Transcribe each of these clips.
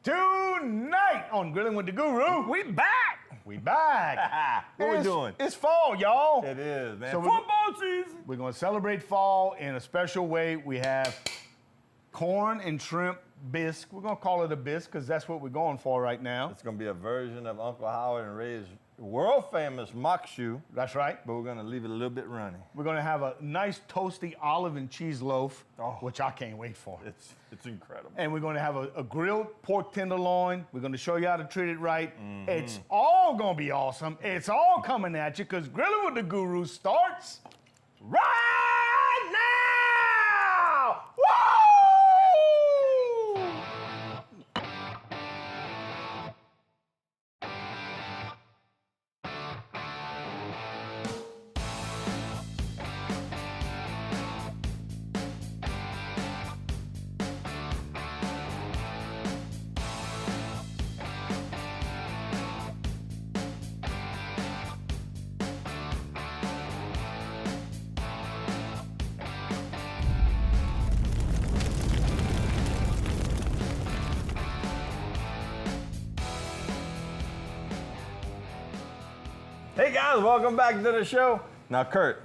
Tonight on Grillin' with the Guru, We back. we back. What we doing? It's fall, y'all. It is, man. So Football season. We're gonna celebrate fall in a special way. We have corn and shrimp bisque. We're gonna call it a bisque because that's what we're going for right now. It's going to be a version of Uncle Howard and Ray's world famous mock shoe, That's right. but we're going to leave it a little bit runny. We're gonna have a nice toasty olive and cheese loaf, Oh. which I can't wait for. It's incredible. And we're gonna have a grilled pork tenderloin. We're gonna show you how to treat it right. It's all gonna be awesome. It's all coming at you because Grillin' with the Guru starts right now! Woo! Hey guys, welcome back to the show. Now, Kurt,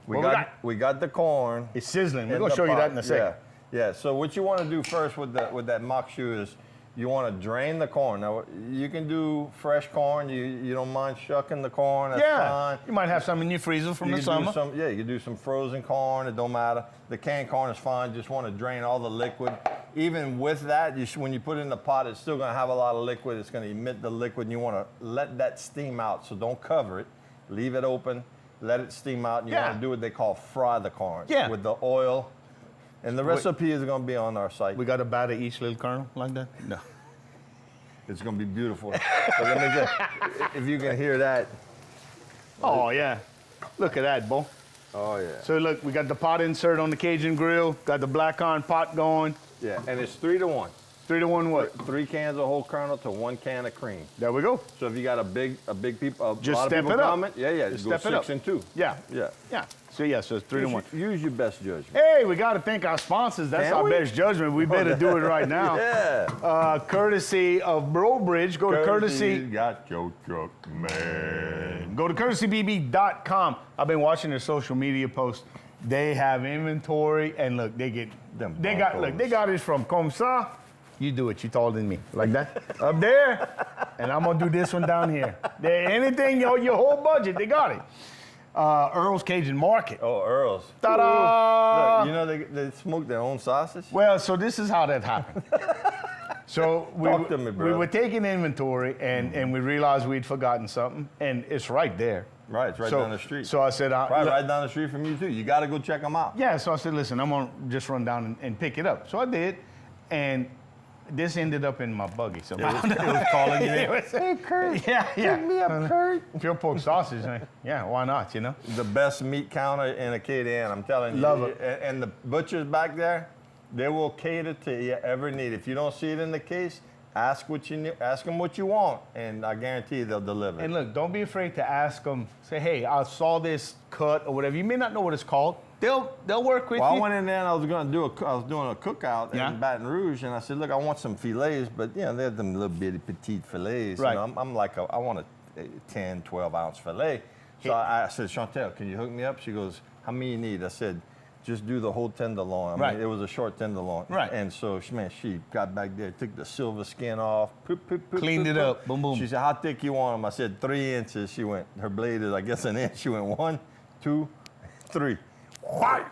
What we got? we got the corn. It's sizzling. We're in gonna the show you pot. that in a second. Yeah. So what you want to do first with that mock shoe is you want to drain the corn. Now you can do fresh corn. You don't mind shucking the corn. That's fine. You might have some in your freezer from You the can do summer. you can do some frozen corn. It don't matter. The canned corn is fine. Just want to drain all the liquid. Even with that, when you put it in the pot, it's still going to have a lot of liquid. It's going to emit the liquid, and you want to let that steam out. So don't cover it. Leave it open. Let it steam out. And you want to do what they call fry the corn with the oil. And the recipe is going to be on our site. We got to batter each little kernel like that? No. It's going to be beautiful. So let me just, if you can hear that. Oh, yeah. Look at that, boy. Oh, yeah. So look, we got the pot insert on the Cajun grill, got the black iron pot going. Yeah, and it's 3-to-1. 3-to-1 what? 3 cans of whole kernel to 1 can of cream. There we go. So if you got a big people, Just lot of step people it up. comment, just go step it up. 6 and 2. Yeah. Yeah. Yeah. So yeah, so it's 3-to-1. Use your best judgment. Hey, we got to thank our sponsors. That's Can our we? best judgment. We better do it right now. Yeah. Courtesy of Brobridge. Go to courtesy. Got your truck, man. Go to courtesybb.com. I've been watching their social media posts. They have inventory, and look, they got it from comme ça. You do it. You taller than me, like that, up there, and I'm gonna do this one down here. Anything, your whole budget, they got it. Earl's Cajun Market. Oh, Earl's. Ta-da! Look, you know they smoke their own sausage? Well, so this is how that happened. So Talk to me, bro. we were taking inventory, and we realized we'd forgotten something, and it's right there. Right, it's right down the street. So I said, right down the street from you too. You got to go check them out. Yeah, so I said, listen, I'm gonna just run down and pick it up. So I did, and this ended up in my buggy. So It was calling you. Hey, Kurt. Yeah. Pick me up, Kurt. Pure pork sausage, yeah, why not, you know? The best meat counter in Acadiana, I'm telling you. Love it. And the butchers back there, they will cater to your every need. If you don't see it in the case, ask them what you want, and I guarantee you they'll deliver. And look, don't be afraid to ask them. Say, hey, I saw this cut or whatever. You may not know what it's called. They'll work with you. I went in there and I was doing a cookout Yeah. in Baton Rouge, and I said, look, I want some fillets, but they're them little bitty petite fillets. Right. You know, I'm like, I want a 10, 12 ounce fillet. So I said, Chantel, can you hook me up? She goes, how many you need? I said, just do the whole tenderloin. I mean, it was a short tenderloin. Right. And so, she got back there, took the silver skin off, Cleaned it up, boom, boom. She said, how thick you want them? I said, 3 inches. She went, her blade is, I guess, an inch. She went 1, 2, 3. White.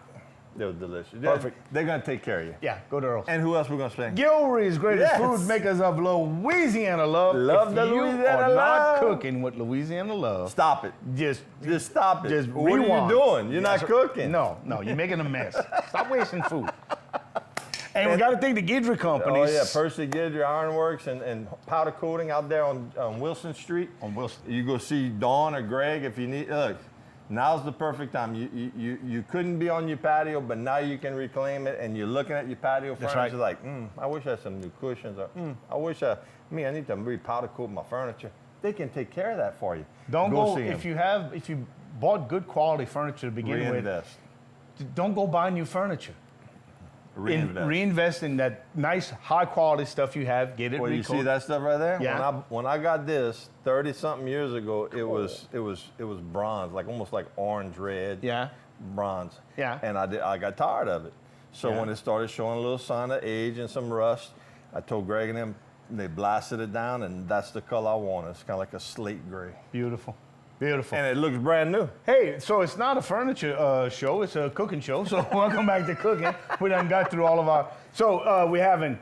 They were delicious. Perfect. They're going to take care of you. Yeah, go to Earl's. And who else we're going to spend? Gilry's greatest Yes. food makers of Louisiana love. Love if the you Louisiana are not love. cooking with Louisiana love, Stop it. just stop it. Just what rewind. are you doing? You're not cooking. No, you're making a mess. Stop wasting food. And we got to thank the Guidry Oh, companies. yeah. Percy Guidry Ironworks and powder coating out there on Wilson Street. On Wilson. You go see Dawn or Greg if you need. Look, now's the perfect time. You couldn't be on your patio, but now you can reclaim it, and you're looking at your patio That's furniture right. like, I wish I had some new cushions. Or, I wish I need to re-powder coat my furniture. They can take care of that for you. Don't go see if them. you bought good quality furniture to begin Reinvest. with. Don't go buy new furniture. Reinvest. in that nice, high quality stuff you have. Get it. Well, you see that stuff right there? Yeah. When I got this 30-something years ago, it was bronze, like almost like orange red. Yeah. Bronze. Yeah. And I got tired of it. So Yeah. when it started showing a little sign of age and some rust, I told Greg and them, they blasted it down, and that's the color I wanted. It's kind of like a slate gray. Beautiful. Beautiful. And it looks brand new. Hey, so it's not a furniture show, it's a cooking show. So welcome back to cooking. We done got through all of our, so we're having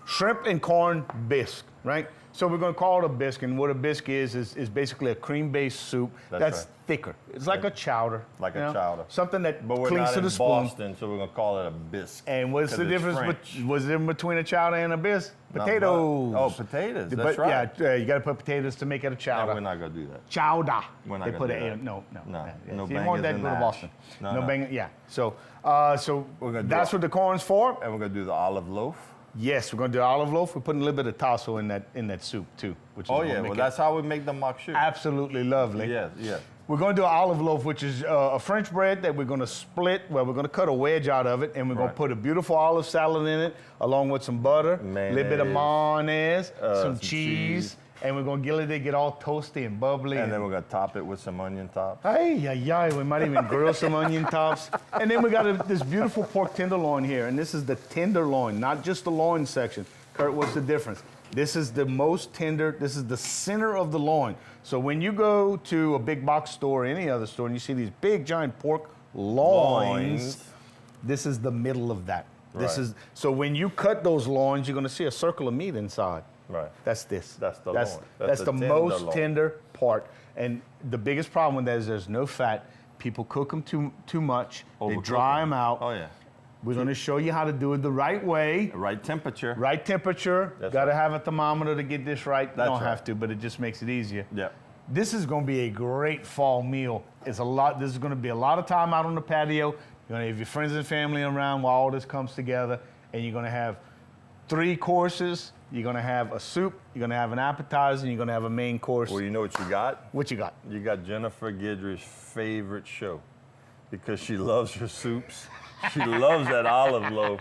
shrimp and corn bisque, right? So we're gonna call it a bisque, and what a bisque is basically a cream-based soup that's right. thicker. It's like a chowder. Like you a know? chowder. Something that But we're clings not to in the spoon. Boston, so we're gonna call it a bisque. And what's 'cause the it's difference? French. What's the difference between a chowder and a bisque? Not Potatoes. much. Oh, potatoes. That's But right. yeah, you got to put potatoes to make it a No, chowder. we're not gonna do that. Chowder. We're not They gonna put do a that. no. No, Yeah. no If you want bangers that, and go to mash. Boston. No, No no. bang. Yeah. So We're gonna do that's it. what the corn's for. And we're gonna do the olive loaf. Yes, we're gonna do olive loaf. We're putting a little bit of tasso in that soup too, which is Oh gonna yeah, make well it that's how we make the makshu. absolutely lovely. Yes, yes. We're gonna do an olive loaf, which is a French bread that we're gonna split. Well, we're gonna cut a wedge out of it, and we're gonna Right. put a beautiful olive salad in it, along with some butter, a little bit of mayonnaise, some cheese, and we're gonna get all toasty and bubbly. And then we're gonna top it with some onion tops. Ay, we might even grill some onion tops. And then we got this beautiful pork tenderloin here, and this is the tenderloin, not just the loin section. Kurt, what's the difference? This is the most tender, this is the center of the loin. So when you go to a big box store or any other store and you see these big giant pork loins, this is the middle of that. This Right. is so when you cut those loins, you're gonna see a circle of meat inside. Right. That's this. That's the that's, loin. That's That's the the most tenderloin. tender part. And the biggest problem with that is there's no fat. People cook them too much. They Overcook dry them. them out. Oh yeah. We're going to show you how to do it the right way. The right temperature. Right temperature. That's Got to right. have a thermometer to get this right. That's Don't right. have to, but it just makes it easier. Yeah. This is going to be a great fall meal. It's a lot. This is going to be a lot of time out on the patio. You're going to have your friends and family around while all this comes together, and you're going to have 3 courses. You're going to have a soup. You're going to have an appetizer, and you're going to have a main course. Well, you know what you got? What you got? You got Jennifer Guidry's favorite show because she loves her soups. She loves that olive loaf,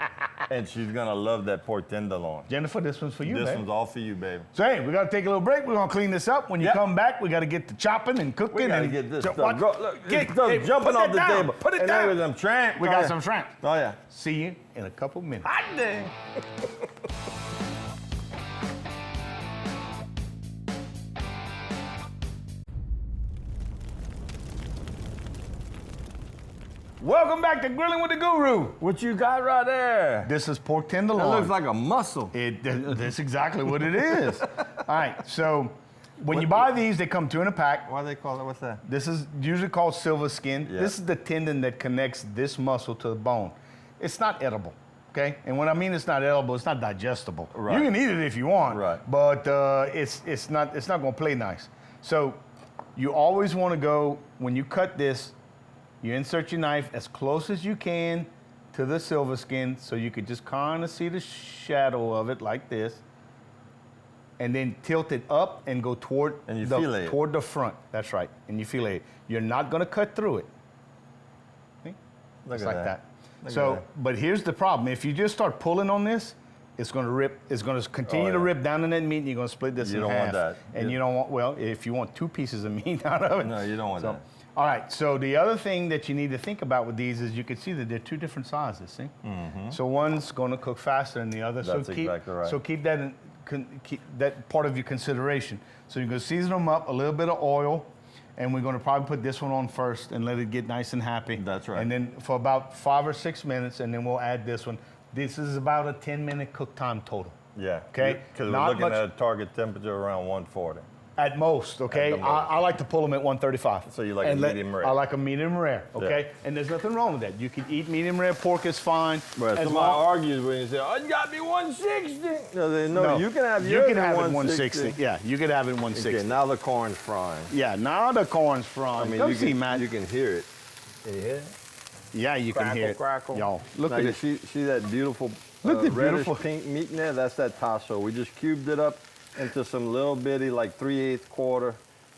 and she's gonna love that pork tenderloin. Jennifer, this one's for you, This babe. one's all for you, baby. So hey, we gotta take a little break. We're gonna clean this up. When you Yep. come back, we gotta get to chopping and cooking. We gotta and get this so- stuff. what? Go, look, Get- this stuff hey, jumping put off that the down. table. Put it and down. There some shrimp. We Oh, got yeah. some shrimp. Oh yeah. See you in a couple minutes. Hot dang. Welcome back to Grilling with the Guru. What you got right there? This is pork That tenderloin. looks like a muscle. That's exactly what it is. All right, so when you buy these, they come 2 in a pack. Why they call it? What's that? This is usually called silver skin. Yeah. This is the tendon that connects this muscle to the bone. It's not edible, okay? And when I mean it's not edible, it's not digestible. Right. You can eat it if you want, Right. but it's not going to play nice. So you always want to go when you cut this. You insert your knife as close as you can to the silver skin, so you could just kind of see the shadow of it like this, and then tilt it up and go toward And you fillet it. toward the front. That's right, and you fillet it. You're not going to cut through it. See? Look It's at like that. Look at So, that. but here's the problem: if you just start pulling on this, it's going to rip. It's going to continue to yeah. rip down in that meat, and you're going to split this You in don't half. want that. And you don't want. Well, if you want 2 pieces of meat out of it. No, you don't want that. All right, so the other thing that you need to think about with these is you can see that they're 2 different sizes, see? So one's going to cook faster than the other. That's so keep, exactly right. So keep that keep that part of your consideration. So you're going to season them up, a little bit of oil, and we're going to probably put this one on first and let it get nice and happy. That's right. And then for about 5 or 6 minutes, and then we'll add this one. This is about a 10-minute cook time total. Yeah. Okay. Because we're Not looking much- at a target temperature around 140. At most, okay? At the most. I like to pull them at 135. So you like a medium rare. I like a medium rare, okay? Yeah. And there's nothing wrong with that. You can eat medium rare pork, is fine. But as somebody long- argues when you say, "Oh, you got me 160." No, you can have you yours can at have it 160. Yeah, you can have it 160. Okay, now the corn's frying. Yeah, now the corn's frying. I mean, Come you see, can, Matt. you can hear it. Can you hear it? Yeah, you can hear it. Crackle. Y'all, look now at you it. see that beautiful Look at the reddish beautiful- pink meat in there? That's that tasso. We just cubed it up into some little bitty, like 3/8 quarter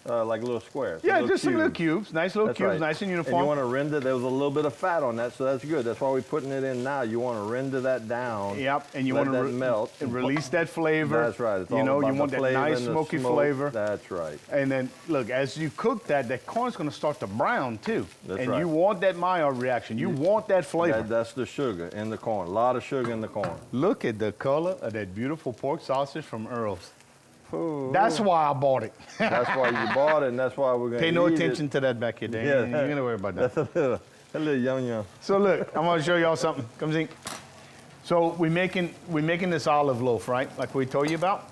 like little squares. Yeah, little just some little cubes. Nice little That's cubes, right. nice and And uniform. you want to render, there was a little bit of fat on that, so that's good. That's why we're putting it in now. You want to render that down. Yep, and you let want that to melt. and release that flavor. That's right. It's all you know, about you want the that flavor nice and the smoky smoke. flavor. That's right. And then, look, as you cook that corn's going to start to brown, too. That's and right. you want that Maillard reaction. You want that flavor. That's the sugar in the corn. A lot of sugar in the corn. Look at the color of that beautiful pork sausage from Earl's. Ooh. That's why I bought it. That's why you bought it, and that's why we're going to Pay no attention to that back here, Dan. Yeah. You're going to worry about that. That's a little yum. So look, I'm going to show y'all something. Come see. So we're making this olive loaf, right? Like we told you about.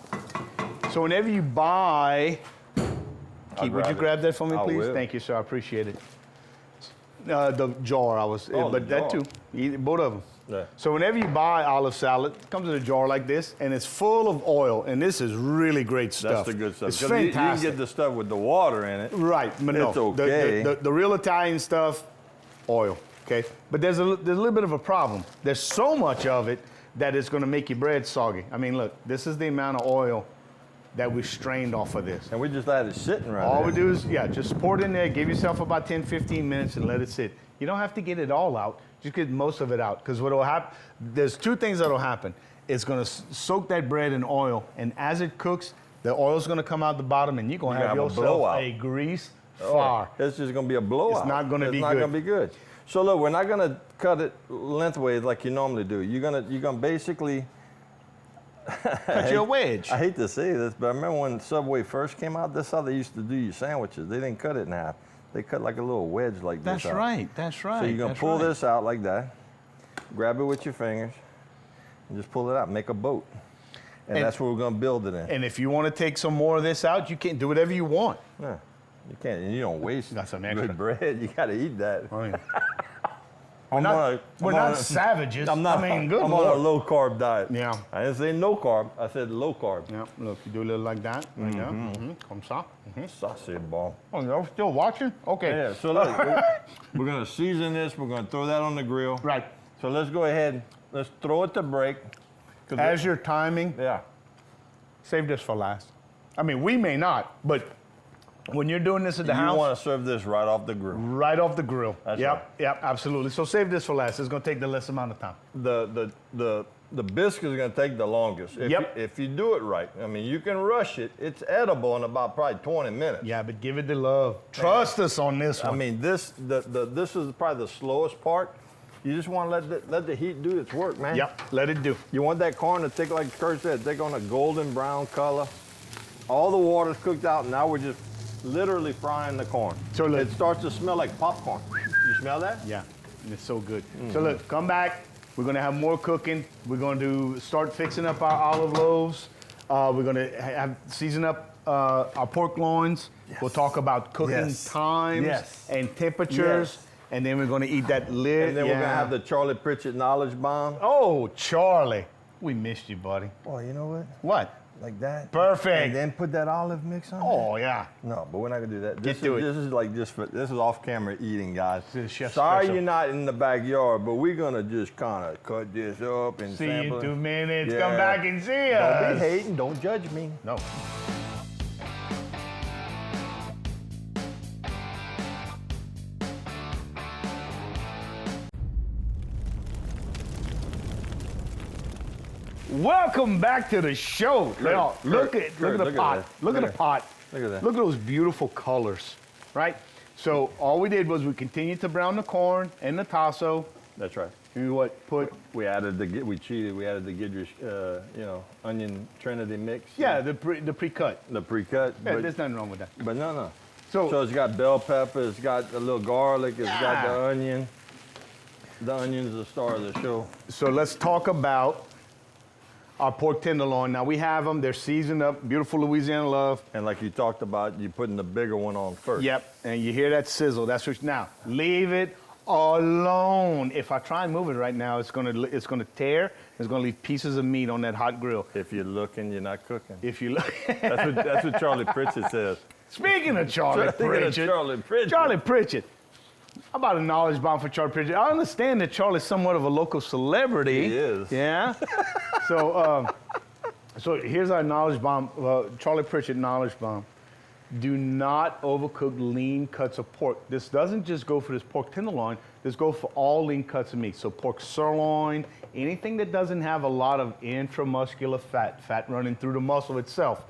So whenever you buy, Keith, would you grab that for me, I please? will. Thank you, sir. I appreciate it. The jar, Oh, but the that jar. too. Both of them. Yeah. So whenever you buy olive salad, it comes in a jar like this, and it's full of oil, and this is really great stuff. That's the good stuff. It's 'Cause fantastic. You can get the stuff with the water in it. Right, but no. It's okay. The real Italian stuff, oil, okay? But there's a little bit of a problem. There's so much of it that it's gonna make your bread soggy. I mean, look, this is the amount of oil that we strained off of this. And we just had it sitting right All there. we do is, just pour it in there, give yourself about 10, 15 minutes and let it sit. You don't have to get it all out, just get most of it out. Because what will happen, there's two things that'll happen. It's gonna soak that bread in oil, and as it cooks, the oil's gonna come out the bottom, and you're gonna have have a yourself blowout. a grease Oh, fire. it's just going to be a blowout. It's not gonna be It's not good. going to be good. So look, we're not going to cut it lengthways like you normally do. You're going to basically Cut you a wedge. I hate to say this, but I remember when Subway first came out, that's how they used to do your sandwiches. They didn't cut it in half. They cut like a little wedge like this. That's out. right. That's right. So you're going to that's pull right. this out like that, grab it with your fingers, and just pull it out, make a boat. And that's where we're going to build it in. And if you want to take some more of this out, you can do whatever you want. Yeah, you can't, and you don't waste Got some extra. good bread. You got to eat that. I mean, I'm we're not savages. I'm not. I mean, good I'm Lord. on a low carb diet. Yeah. I didn't say no carb. I said low carb. Yeah, look, you do a little like that. Like that. Comme ça. Sausage ball. Oh, you're still watching? Okay. Yeah. So look, we're gonna season this. We're gonna throw that on the grill. Right. So let's go ahead. Let's throw it to break. As you're timing, Yeah. save this for last. I mean, we may not, but when you're doing this at the You house, want to serve this right off the grill. right off the grill. That's yep, right. yep, absolutely. So save this for last. It's gonna take the less amount of time. The bisque is gonna take the longest. If you do it right. I mean, you can rush it. It's edible in about probably 20 minutes. Yeah, but give it the love. Trust us on this I one. mean, this is probably the slowest part. You just want to let the heat do its work, man. Yep, let it do. You want that corn to take, like Kurt said, take on a golden brown color. All the water's cooked out, and now we're just literally frying the corn. So look- it starts to smell like popcorn. You smell that? Yeah, and it's so good. So look, come back. We're gonna have more cooking. We're going to start fixing up our olive loaves. We're gonna season up our pork loins. Yes. We'll talk about cooking Yes. times Yes. and temperatures. Yes. And then we're gonna eat that lid. And then we're gonna have the Charlie Pritchett Knowledge Bomb. Oh, Charlie, we missed you, buddy. Oh, you know what? What? Like that. Perfect. And then put that olive mix on. Oh yeah. No, but we're not gonna do that. Get to it. This is like this is off camera eating, guys. This is chef's Sorry special. you're not in the backyard, but we're gonna just kind of cut this up and See you sample in it. 2 minutes. Yeah. Come back and see Don't us. be hating. Don't judge me. No. Welcome back to the show. Now, look at the look at pot. that. Look at Look the pot. Look at that. Look at those beautiful colors, right? So all we did was we continued to brown the corn and the tasso. That's right. And what? Put We added we cheated. We added the Gidrish, onion Trinity mix. the pre-cut. The pre-cut. Yeah, but, there's nothing wrong with that. but no. So, it's got bell pepper. It's got a little garlic. It's got the onion. The onion's the star of the show. so let's talk about our pork tenderloin. Now we have them. They're seasoned up. Beautiful Louisiana love. And like you talked about, you're putting the bigger one on first. Yep. And you hear that sizzle. That's what. Now leave it alone. If I try and move it right now, it's gonna tear. It's gonna leave pieces of meat on that hot grill. If you're looking, you're not cooking. If you look. That's what Charlie Pritchett says. Speaking of Charlie Speaking of Pritchett, Charlie Pritchett. Charlie Pritchett. How about a knowledge bomb for Charlie Pritchett? I understand that Charlie's somewhat of a local celebrity. He is. Yeah. So here's our knowledge bomb, Charlie Pritchett knowledge bomb. Do not overcook lean cuts of pork. This doesn't just go for this pork tenderloin. This goes for all lean cuts of meat. So pork sirloin, anything that doesn't have a lot of intramuscular fat running through the muscle itself.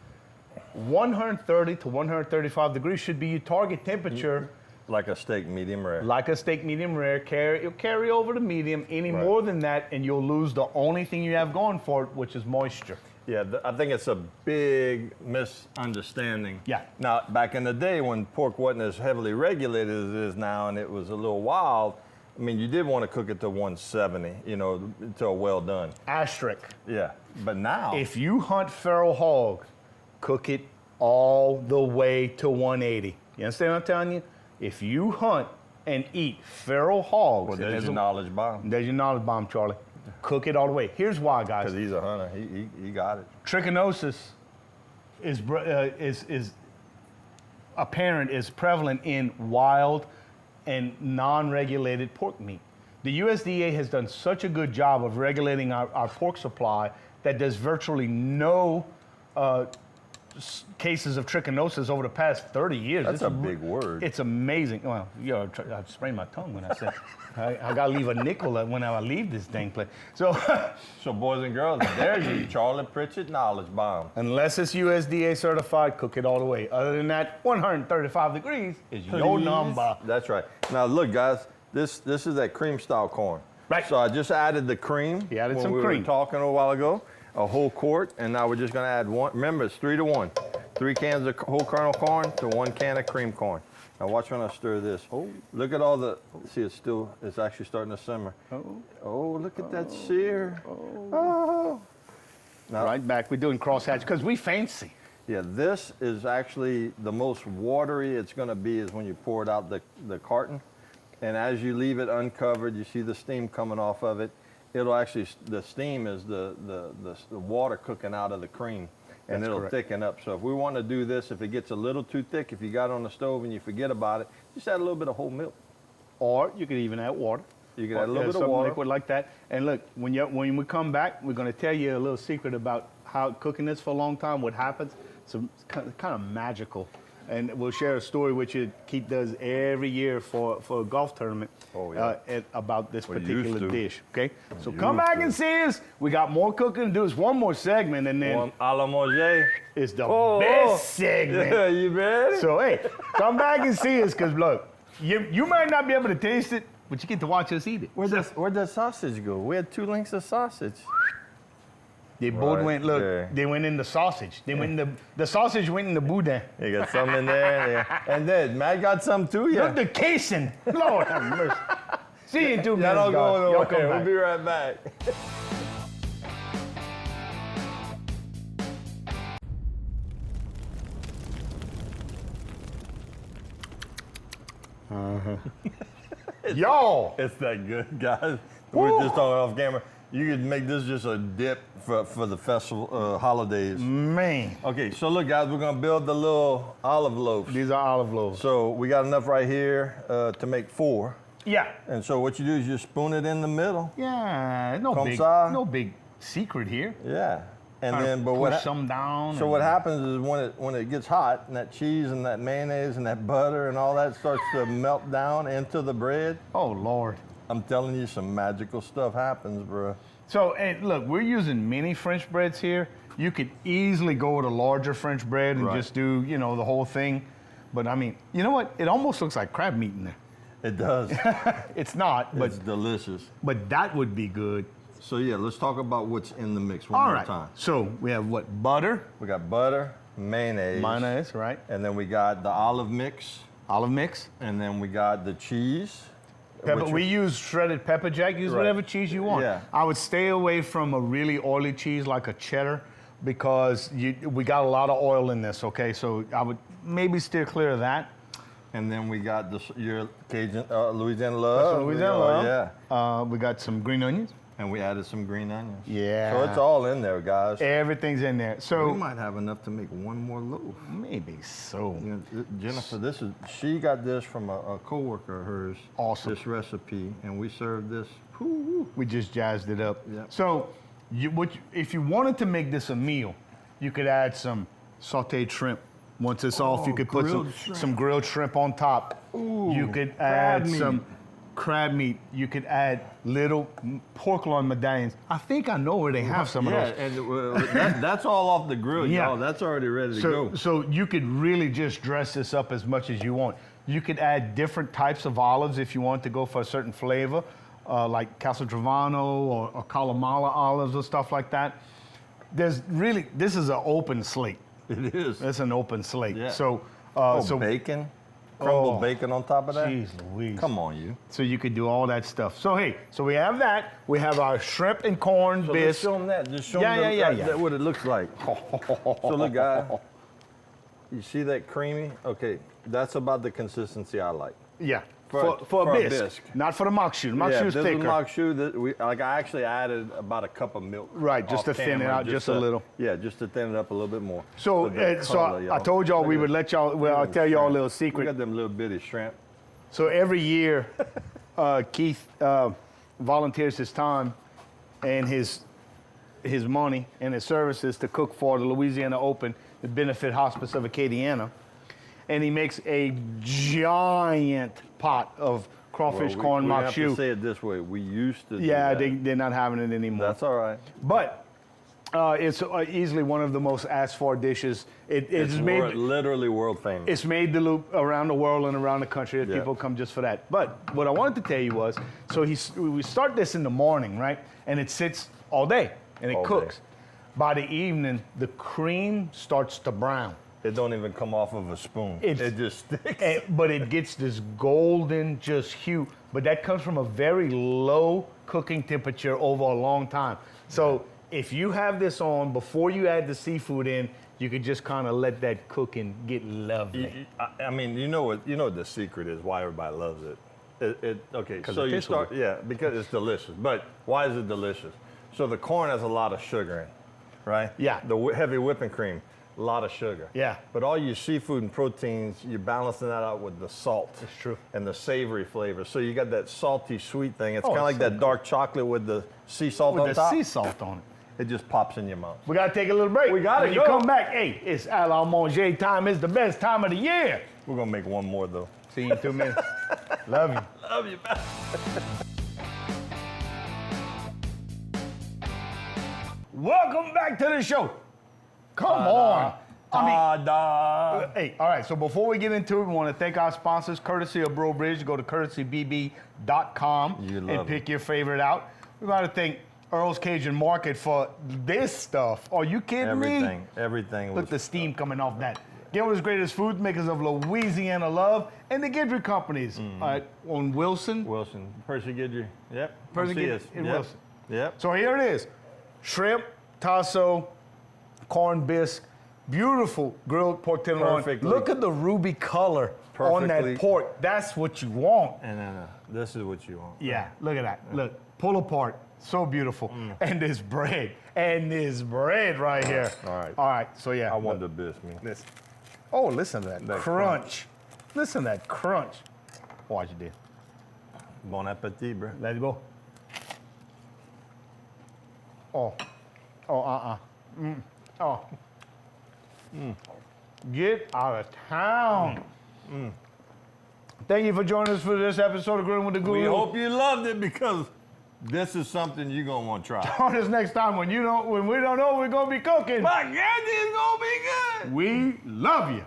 130 to 135 degrees should be your target temperature. Like a steak, medium rare. Like a steak, medium rare. You'll carry over to medium. Any more than that, and you'll lose the only thing you have going for it, which is moisture. Yeah, I think it's a big misunderstanding. Yeah. Now, back in the day when pork wasn't as heavily regulated as it is now and it was a little wild, I mean, you did want to cook it to 170, you know, until well done. Asterisk. Yeah, but now. If you hunt feral hog, cook it all the way to 180. You understand what I'm telling you? If you hunt and eat feral hogs, Well, there's your knowledge bomb. There's your knowledge bomb, Charlie. Cook it all the way. Here's why, guys. Because he's a hunter. He got it. Trichinosis is apparent, is prevalent in wild and non-regulated pork meat. The USDA has done such a good job of regulating our pork supply that there's virtually no cases of trichinosis over the past 30 years. That's a big word. It's amazing. Well, I sprained my tongue when I said I got to leave a nickel when I leave this dang place. So, boys and girls, there's your Charlie Pritchett knowledge bomb. Unless it's USDA certified, cook it all the way. Other than that, 135 degrees is your number. That's right. Now, look, guys, this is that cream style corn. Right. So I just added the cream. You added when some we cream. were talking a while ago. A whole quart, and now we're just going to add one. Remember, it's 3 to 1. 3 cans of whole kernel corn to 1 can of cream corn. Now watch when I stir this. Oh, look at all the. See, it's actually starting to simmer. Oh, look at that sear. Oh. Now, Right back. We're doing crosshatch because we fancy. yeah, this is actually the most watery it's going to be is when you pour it out the carton, and as you leave it uncovered, you see the steam coming off of it. It'll actually, the steam is the water cooking out of the cream, and That's it'll correct. thicken up. So if we want to do this, if it gets a little too thick, if you got it on the stove and you forget about it, just add a little bit of whole milk. Or you could even add water. You can add a little bit of some water. liquid like that. And look, when we come back, we're going to tell you a little secret about how cooking this for a long time, what happens. It's kind of magical. And we'll share a story which Keith does every year for a golf tournament about this particular dish. Okay, so come back and see us. We got more cooking to do. It's one more segment, and then A la manger. it's the best segment. Yeah, you ready? So hey, come back and see us, because look, you might not be able to taste it, but you get to watch us eat it. Where'd the sausage go? We had 2 links of sausage. They both Right went, look, there. they went in the sausage. They went in the sausage went in the boudin. You got some in there. Yeah. And then Matt got some too, yeah. Look, the casing. Lord have mercy. See you in 2 minutes, Y'all don't guys. go Y'all come nowhere. We'll back. be right back. Y'all. It's that good, guys. Woo. We're just talking off camera. You could make this just a dip for the festival holidays. Man. Okay, so look, guys, we're gonna build the little olive loaves. These are olive loaves. So we got enough right here to make 4. Yeah. And so what you do is you spoon it in the middle. Yeah. Comme ça. No big secret here. Yeah. And Kinda then, but push what? some down. So what happens is when it gets hot and that cheese and that mayonnaise and that butter and all that starts to melt down into the bread, Oh, Lord. I'm telling you, some magical stuff happens, bro. So, and look, we're using mini French breads here. You could easily go with a larger French bread and Right. just do, the whole thing. But I mean, you know what? It almost looks like crab meat in there. It does. It's not, but It's delicious. that would be good. So yeah, let's talk about what's in the mix one All more right. time. So we have what? Butter, We got butter, mayonnaise, mayonnaise, right? and then we got the olive mix, Olive mix. and then we got the cheese. Pepper, which- we use shredded pepper jack. Use Right. whatever cheese you want. Yeah. I would stay away from a really oily cheese like a cheddar because we got a lot of oil in this, okay? So I would maybe steer clear of that. And then we got your Cajun, Louisiana love. Louisiana Oh, love. yeah. We got some green onions. And we added some green onions. Yeah. So it's all in there, guys. Everything's in there. So We might have enough to make one more loaf. maybe so. You know, Jennifer, she got this from a coworker of hers. Awesome. This recipe, and we served this. We just jazzed it up. Yep. So if you wanted to make this a meal, you could add some sauteed shrimp Once it's off, you could put some grilled shrimp on top. Ooh, you could crab add meat. some crab meat. You could add little pork loin medallions. I think I know where they have some of those. And that's all off the grill, Yeah. y'all. That's already ready to go. So you could really just dress this up as much as you want. You could add different types of olives if you want to go for a certain flavor, like Casteltrovano or Kalamala olives or stuff like that. This is an open slate. It is. It's an open slate. Yeah. So bacon, crumbled bacon on top of that. Jeez Louise. Come on, you. So you could do all that stuff. So hey, so we have that. We have our shrimp and corn So bisque. let's show them that. Just show them Yeah. what it looks like. So look, guys. You see that creamy? Okay, that's about the consistency I like. Yeah. For For a a bisque. bisque. Not for the mock shoe. The mock Yeah, shoe is this thicker. is mock shoe. I actually added about a cup of milk. Right, just off to thin it camera, out just a little. Yeah, just to thin it up a little bit more. So, But the color, I y'all. told y'all Look we at would it. let y'all. Well, I'll Look at tell y'all a shrimp. little We secret. got them little bitty shrimp. So every year, Keith volunteers his time and his money and his services to cook for the Louisiana Open, the Benefit Hospice of Acadiana, and he makes a giant pot of crawfish corn we mock have shoe. to say it this way. We used to. Yeah, do that. they're not having it anymore. That's all right. But it's easily one of the most asked for dishes. It's made. Literally world famous. It's made the loop around the world and around the country. Yeah. People come just for that. But what I wanted to tell you was, so we start this in the morning, right? And it sits all day and it All day. cooks. By the evening, the cream starts to brown. It don't even come off of a spoon. It just sticks. But it gets this golden just hue. But that comes from a very low cooking temperature over a long time. So if you have this on before you add the seafood in, you could just kind of let that cook and get lovely. I mean, you know what the secret is why everybody loves it. Okay, so it you tastes start, good. yeah, because it's delicious. But why is it delicious? So the corn has a lot of sugar in, right? Yeah. The heavy whipping cream, a lot of sugar. Yeah. But all your seafood and proteins, you're balancing that out with the salt. That's true. And the savory flavor. So you got that salty, sweet thing. It's Oh, kind of it's like so that dark chocolate with the sea salt With on the top. sea salt on it. It just pops in your mouth. We gotta take a little break. We gotta When go. you come back, hey, it's a la manger time. It's the best time of the year. We're gonna make one more though. See you in 2 minutes. Love you. Love you, man. Welcome back to the show. Come on. Hey, all right, so before we get into it, we want to thank our sponsors, courtesy of Bro Bridge. Go to courtesybb.com You love and pick your favorite out. We got to thank Earl's Cajun Market for this stuff. Are you kidding me? Everything was Look, the steam coming off that. Get what is greatest food makers of Louisiana love and the Gidry companies. All right, on Wilson. Wilson. Percy Gidry. Yep. Percy See Gidry us. in Yep. Wilson. Yep. So here it is. Shrimp, tasso, corn bisque, beautiful grilled pork tenderloin. Perfectly. Look at the ruby color on that Perfectly. pork. That's what you want. And this is what you want. Yeah, look at that. Look, pull apart. So beautiful. And this bread. And this bread right here. All right. All right, so yeah. I want look, the bisque, man. this. Oh, listen to that, That crunch. Listen to that crunch. Watch it, dear. Bon appetit, bro. Let's go. Oh. Oh, Oh. Get out of town. Thank you for joining us for this episode of Grillin with the Guru. We hope you loved it because this is something you're gonna want to try. Join us next time when we don't know what we're gonna be cooking. My God, this is gonna be good. We love you.